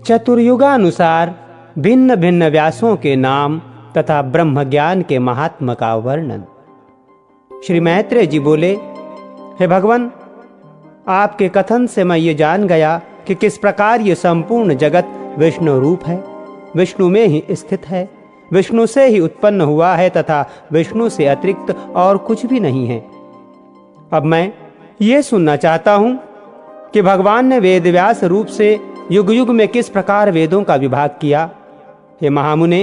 चतुर्युगानुसार भिन्न भिन्न व्यासों के नाम तथा ब्रह्म ज्ञान के महात्म का वर्णन। श्री मैत्रेय जी बोले, हे भगवान, आपके कथन से मैं ये जान गया कि किस प्रकार ये संपूर्ण जगत विष्णु रूप है, विष्णु में ही स्थित है, विष्णु से ही उत्पन्न हुआ है तथा विष्णु से अतिरिक्त और कुछ भी नहीं है। अब मैं ये सुनना चाहता हूं कि भगवान ने वेद व्यास रूप से युग युग में किस प्रकार वेदों का विभाग किया। हे महामुने,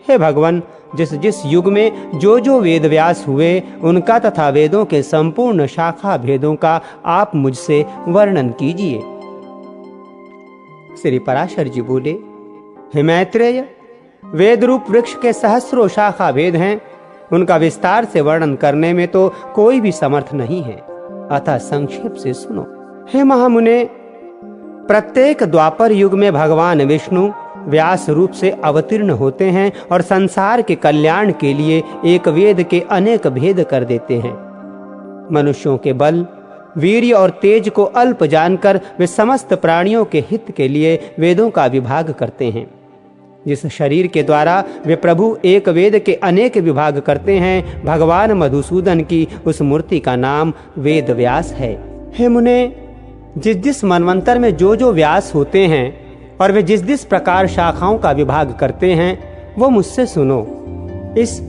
हे भगवान, जिस जिस युग में जो जो वेद व्यास हुए उनका तथा वेदों के संपूर्ण शाखा भेदों का आप मुझसे वर्णन कीजिए। श्री पराशर जी बोले, हे मैत्रेय, वेद रूप वृक्ष के सहस्रों शाखा भेद हैं, उनका विस्तार से वर्णन करने में तो कोई भी समर्थ नहीं है, अतः संक्षेप से सुनो। हे महामुने, प्रत्येक द्वापर युग में भगवान विष्णु व्यास रूप से अवतीर्ण होते हैं और संसार के कल्याण के लिए एक वेद के अनेक भेद कर देते हैं। मनुष्यों के बल, वीर्य और तेज को अल्प जानकर वे समस्त प्राणियों के हित के लिए वेदों का विभाग करते हैं। जिस शरीर के द्वारा वे प्रभु एक वेद के अनेक विभाग करते हैं, भगवान मधुसूदन की उस मूर्ति का नाम वेद व्यास है। हे मुने, जिस जिस मनवंतर में जो जो व्यास होते हैं और वे जिस जिस प्रकार शाखाओं का विभाग करते हैं, वो मुझसे सुनो। इस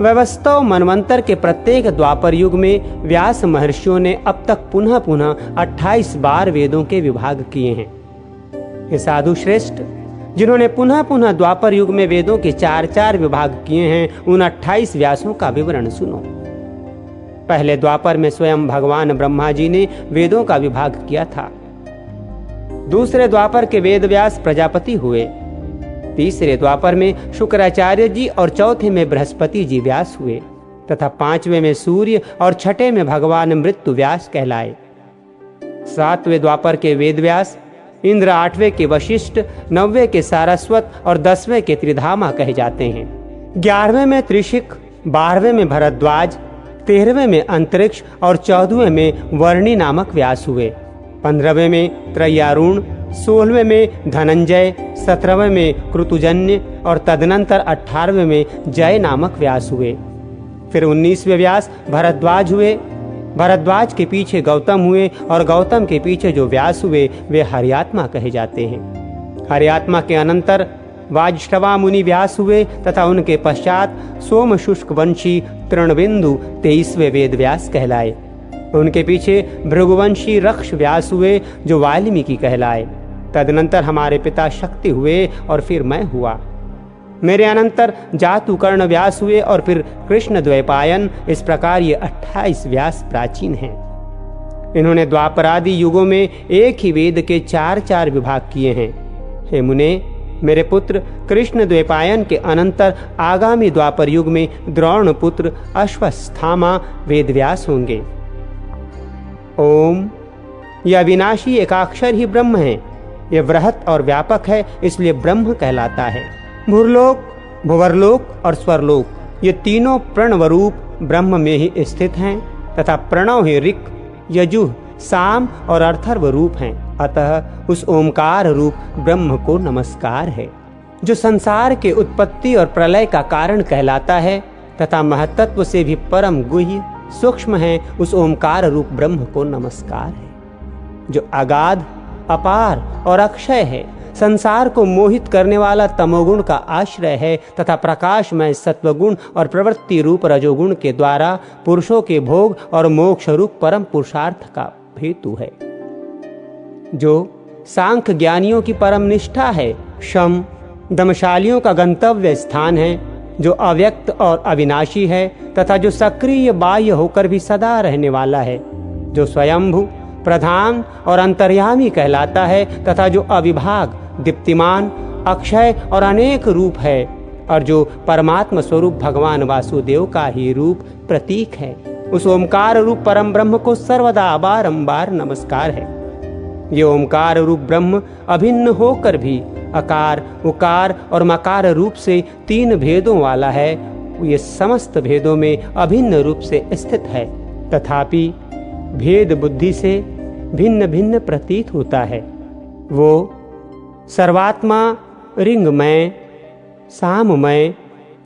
व्यवस्था मनवंतर के प्रत्येक द्वापर युग में व्यास महर्षियों ने अब तक पुनः पुनः 28 बार वेदों के विभाग किए हैं। हे साधु श्रेष्ठ, जिन्होंने पुनः पुनः द्वापर युग में वेदों के 4-4 विभाग किए हैं, उन 28 व्यासों का विवरण सुनो। पहले द्वापर में स्वयं भगवान ब्रह्मा जी ने वेदों का विभाग किया था। दूसरे द्वापर के वेद व्यास प्रजापति हुए। तीसरे द्वापर में शुक्राचार्य जी और चौथे में बृहस्पति जी व्यास हुए तथा 5वें में सूर्य और 6ठे में भगवान मृत्यु व्यास कहलाए। 7वें द्वापर के वेद व्यास इंद्र, 8वें के वशिष्ठ, 9वें के सारस्वत और 10वें के त्रिधामा कहे जाते हैं। 11वें में त्रिशिक, 12वें में भरद्वाज, 13वें में अंतरिक्ष और 14वें में वर्णी नामक व्यास हुए। 15वें में त्रयारुण, 16वें में धनंजय, 17वें में कृतुजन्य और तदनंतर 18वें में जय नामक व्यास हुए। फिर 19वें व्यास भरद्वाज हुए। भरद्वाज के पीछे गौतम हुए और गौतम के पीछे जो व्यास हुए वे हरियात्मा कहे जाते हैं। हरियात्मा के अनंतर वाजश्रवा मुनि व्यास हुए तथा उनके पश्चात सोम शुष्क वंशी तृणबिंदु 23वें वेद व्यास कहलाए। उनके पीछे भृगुवंशी रक्ष व्यास हुए जो वाल्मीकि कहलाए। तदनंतर हमारे पिता शक्ति हुए और फिर मैं हुआ। मेरे अनंतर जातुकर्ण व्यास हुए और फिर कृष्ण द्वैपायन। इस प्रकार ये 28 व्यास प्राचीन हैं। इन्होंने द्वापरादि युगों में एक ही वेद के 4-4 विभाग किए हैं। हे मुने, मेरे पुत्र कृष्ण द्वैपायन के अनंतर आगामी द्वापर युग में द्रोण पुत्र अश्वस्थामा वेद व्यास होंगे। ओम, यह अविनाशी एकाक्षर ही ब्रह्म है। यह वृहत और व्यापक है, इसलिए ब्रह्म कहलाता है। भूर्लोक, भुवरलोक और स्वरलोक, ये तीनों प्रणवरूप ब्रह्म में ही स्थित हैं तथा प्रणव ही ऋक्, यजुः, साम और अर्थर्व रूप हैं। अतः उस ओमकार रूप ब्रह्म को नमस्कार है, जो संसार के उत्पत्ति और प्रलय का कारण कहलाता है तथा महत्त्व से भी परम गुह्य सूक्ष्म है। उस ओमकार रूप ब्रह्म को नमस्कार है, जो अगाध, अपार और अक्षय है, संसार को मोहित करने वाला तमोगुण का आश्रय है तथा प्रकाशमय सत्वगुण और प्रवृत्ति रूप रजोगुण के द्वारा पुरुषों के भोग और मोक्ष रूप परम पुरुषार्थ का हेतु है, जो सांख्य ज्ञानियों की परम निष्ठा है, शम दमशालियों का गंतव्य स्थान है, जो अव्यक्त और अविनाशी है तथा जो सक्रिय बाह्य होकर भी सदा रहने वाला है, जो स्वयंभू, प्रधान और अंतर्यामी कहलाता है तथा जो अविभाग, दीप्तिमान, अक्षय और अनेक रूप है और जो परमात्मा स्वरूप भगवान वासुदेव का ही रूप प्रतीक है। उस ओमकार रूप परम ब्रह्म को सर्वदा बारंबार नमस्कार है। ये ओमकार रूप ब्रह्म अभिन्न होकर भी अकार, उकार और मकार रूप से 3 भेदों वाला है। ये समस्त भेदों में अभिन्न रूप से स्थित है, तथापि भेद बुद्धि से भिन्न भिन्न प्रतीत होता है। वो सर्वात्मा ऋंगमय, साममय,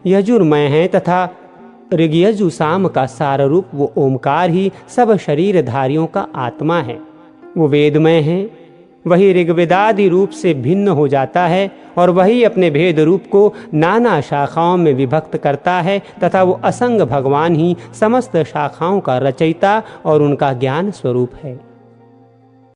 यजुर्मय है तथा ऋग्यजु साम का सार रूप वो ओमकार ही सब शरीरधारियों का आत्मा है। वो वेदमय है, वही ऋग्वेदादि रूप से भिन्न हो जाता है और वही अपने भेद रूप को नाना शाखाओं में विभक्त करता है तथा वो असंग भगवान ही समस्त शाखाओं का रचयिता और उनका ज्ञान स्वरूप है।